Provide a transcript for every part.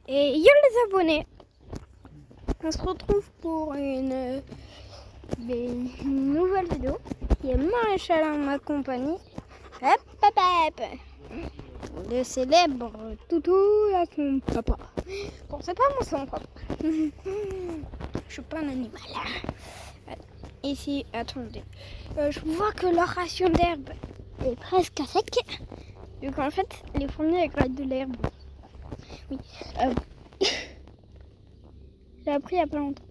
Et yo les abonnés, on se retrouve pour une nouvelle vidéo. Il y a Maréchal en ma compagnie. Hop, hop, hop. Le célèbre toutou à son papa. Bon, c'est pas mon son propre. Je suis pas un animal. Ici, attendez. Je vois que leur ration d'herbe est presque à sec. Donc en fait, les fourmis elles grattent de l'herbe. Oui. J'ai appris il y a pas longtemps.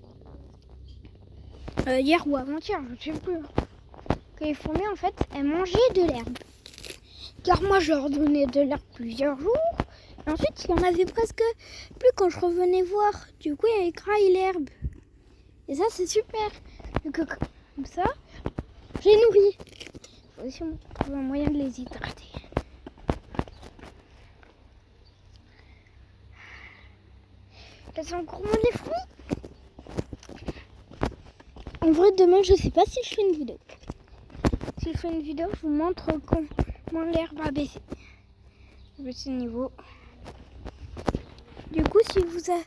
Hier ou avant-hier, je sais plus. Que les fourmis en fait, elles mangeaient de l'herbe. Car moi je leur donnais de l'herbe plusieurs jours. Et ensuite, il y en avait presque plus quand je revenais voir. Du coup, elles graillent l'herbe. Et ça, c'est super. Donc comme ça, j'ai nourri. Il faut aussi trouver un moyen de les hydrater. Elles sont gourmandes les fruits. En vrai, demain, je sais pas si je fais une vidéo. Si je fais une vidéo, je vous montre comment l'herbe va baisser. Baisser le niveau. Du coup, si vous avez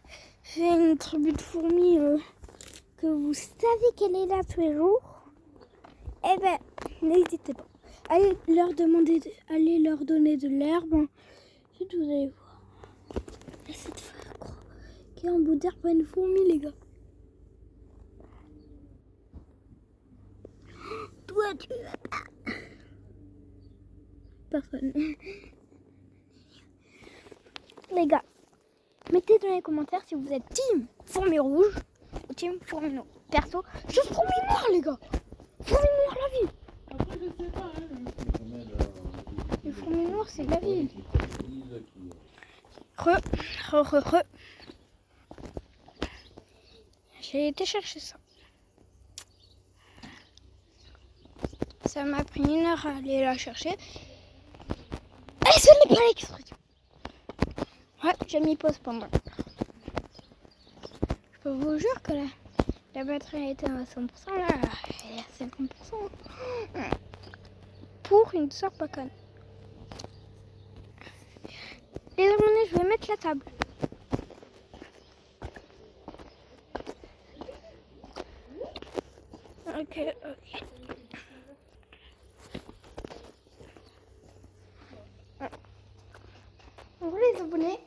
une tribu de fourmis que vous savez qu'elle est là tous les jours, eh ben, n'hésitez pas. Allez leur donner de l'herbe. Ensuite, vous allez voir. Essayez de faire croire qu'il y a un bout d'herbe à une fourmi, les gars. Toi, tu vas pas. Personne. Les gars, mettez dans les commentaires si vous êtes team fourmi rouge ou team fourmi noire. Perso, je suis fourmi noire, les gars. Fourmi noire, la vie. Après, je sais pas. Les fourmis noires, c'est la vie. J'ai été chercher ça. Ça m'a pris 1 heure à aller la chercher. Et ce n'est pas l'extrusion. Ouais, j'ai mis pause pendant. Je peux vous jure que la batterie était à 100%, là, elle est à 50%. Pour une sorte pas conne. Les abonnés, je vais mettre la table. Ok. En vrai, les abonnés.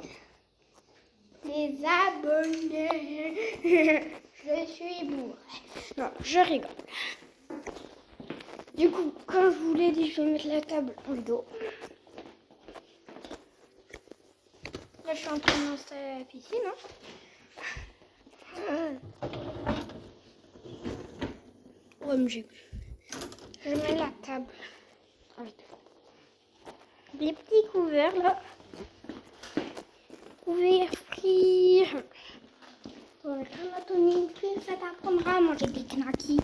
Je suis bourré. Non, je rigole. Du coup, comme je vous l'ai dit, je vais mettre la table en vidéo. Là, je suis en train d'installer la piscine. OMG. Je mets la table en vidéo. Les petits couverts là. Couverts frits. Dans l'anatomie, ça t'apprendra à manger des knackis.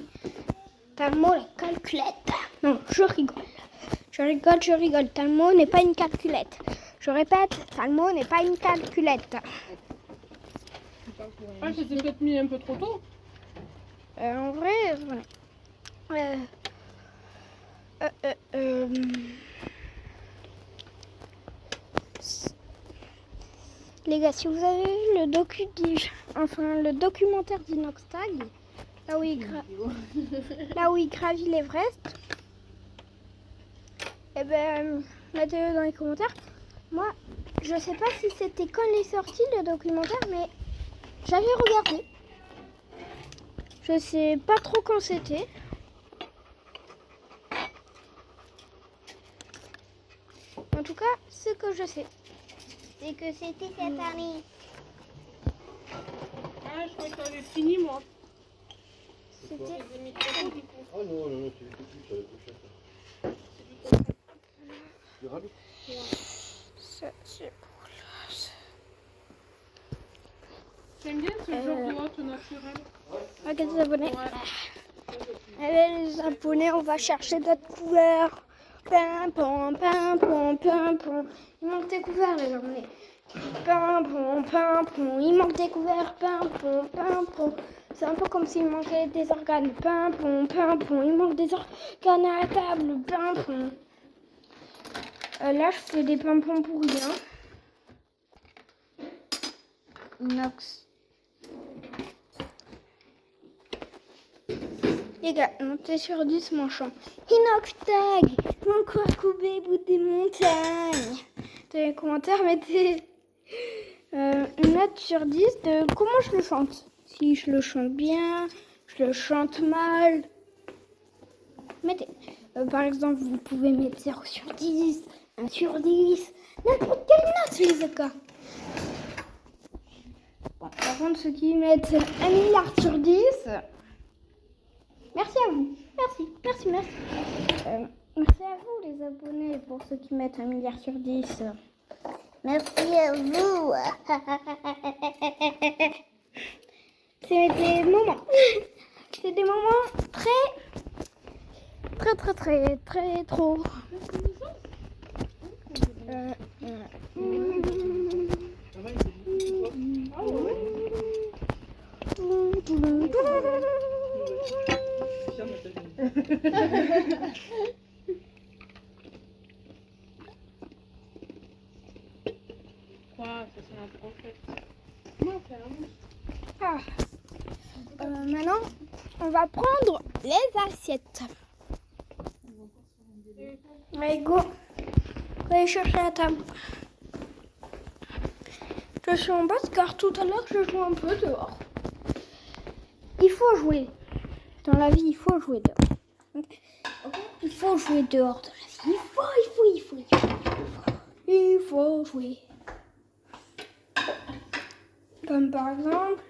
Talmo la calculette. Non, je rigole. Je rigole. Talmo n'est pas une calculette. Je répète, Talmo n'est pas une calculette. Ah, je t'ai peut-être mis un peu trop tôt. En vrai, voilà. Les gars, si vous avez vu le documentaire d'Inoxtag, là où il gravit l'Everest, eh ben, mettez-le dans les commentaires. Moi, je sais pas si c'était quand il est sorti le documentaire, mais j'avais regardé. Je sais pas trop quand c'était. En tout cas, ce que je sais, c'est que c'était cette année. Ah, je croyais que t'avais fini, moi. C'était... J'ai mis trop tôt, du coup. Ah non, c'est tout petit, ça va être plus cher. Ça, c'est pour là. J'aime bien ce genre de hôte naturel. Regardez les abonnés. Ouais. Allez les abonnés, on va chercher d'autres couverts. Pimpon, pimpon, pimpon. Il manque des couverts les abonnés. Pimpon, pimpon. Il manque des couverts. Pimpon, pimpon. C'est un peu comme s'il manquait des organes. Pimpon, pimpon. Il manque des organes à la table. Pimpon. Là, je fais des pimpons pour rien. inox. Les gars, montez sur 10 mon champ. Inox tag, mon coubé bout des montagnes. Dans les commentaires, mettez une note sur 10 de comment je le chante. Si je le chante bien, je le chante mal. Mettez. Par exemple, vous pouvez mettre 0 sur 10, 1 sur 10, n'importe quelle note, les gars. Bon, par contre, ceux qui mettent 1 milliard sur 10, merci à vous. Merci. Merci à vous, les abonnés, pour ceux qui mettent 1 milliard sur 10. Merci à vous. C'est des moments. C'est des moments très trop. Quoi, ça sent un prophète. Non, c'est un mouche. Maintenant, on va prendre les assiettes. Allez, go. Allez chercher la table. Je suis en basse car tout à l'heure, je joue un peu dehors. Il faut jouer. Dans la vie, il faut jouer dehors. Okay. Il faut jouer dehors dans la vie. Il faut jouer. Comme par exemple,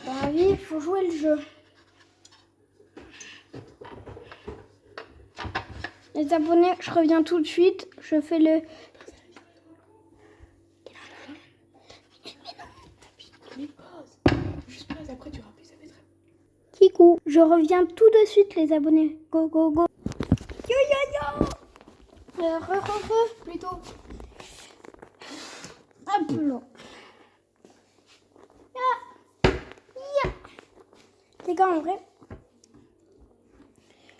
dans la vie, il faut jouer le jeu. Les abonnés, je reviens tout de suite. Je fais le... Kikou, je reviens tout de suite, les abonnés. Go, go, go. Yo, yo, yo. Plutôt. Hop là. Les gars, en vrai,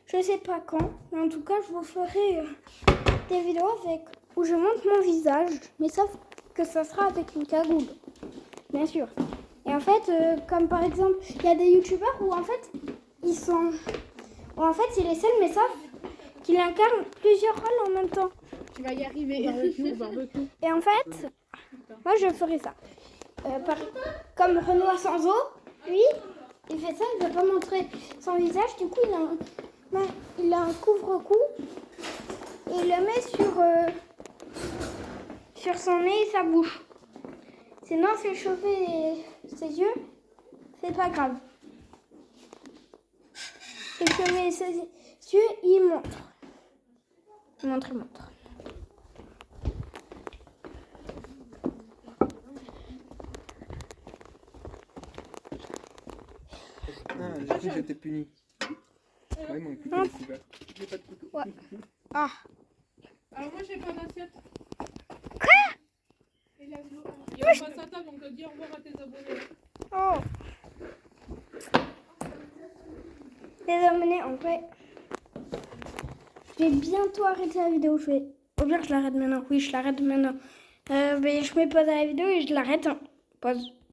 je sais pas quand, mais en tout cas, je vous ferai des vidéos où je montre mon visage, mais sauf que ça sera avec une cagoule, bien sûr. Et en fait, comme par exemple, il y a des youtubeurs où en fait, ils c'est les seuls, mais sauf qu'ils incarnent plusieurs rôles en même temps. Tu vas y arriver. Barbecue. Et en fait, moi je ferai ça. Comme Renoir sans eau, lui, il fait ça, il ne veut pas montrer son visage, du coup il a un couvre-cou et il le met sur son nez et sa bouche. Sinon, c'est chauffer ses yeux, c'est pas grave. Il se met ses yeux, il montre. Il montre. Ah, j'ai cru que j'étais puni. Ouais, mon couteau est couvert. J'ai pas de couteau. Ouais. Ah. Alors moi j'ai pas d'assiette. Quoi? Et là, il passe à table, donc dis au revoir à tes abonnés. Oh. Les abonnés, en fait, je vais bientôt arrêter la vidéo. Au pire, je l'arrête maintenant. Oui, je l'arrête maintenant. Mais je mets pause à la vidéo et je l'arrête. Pause.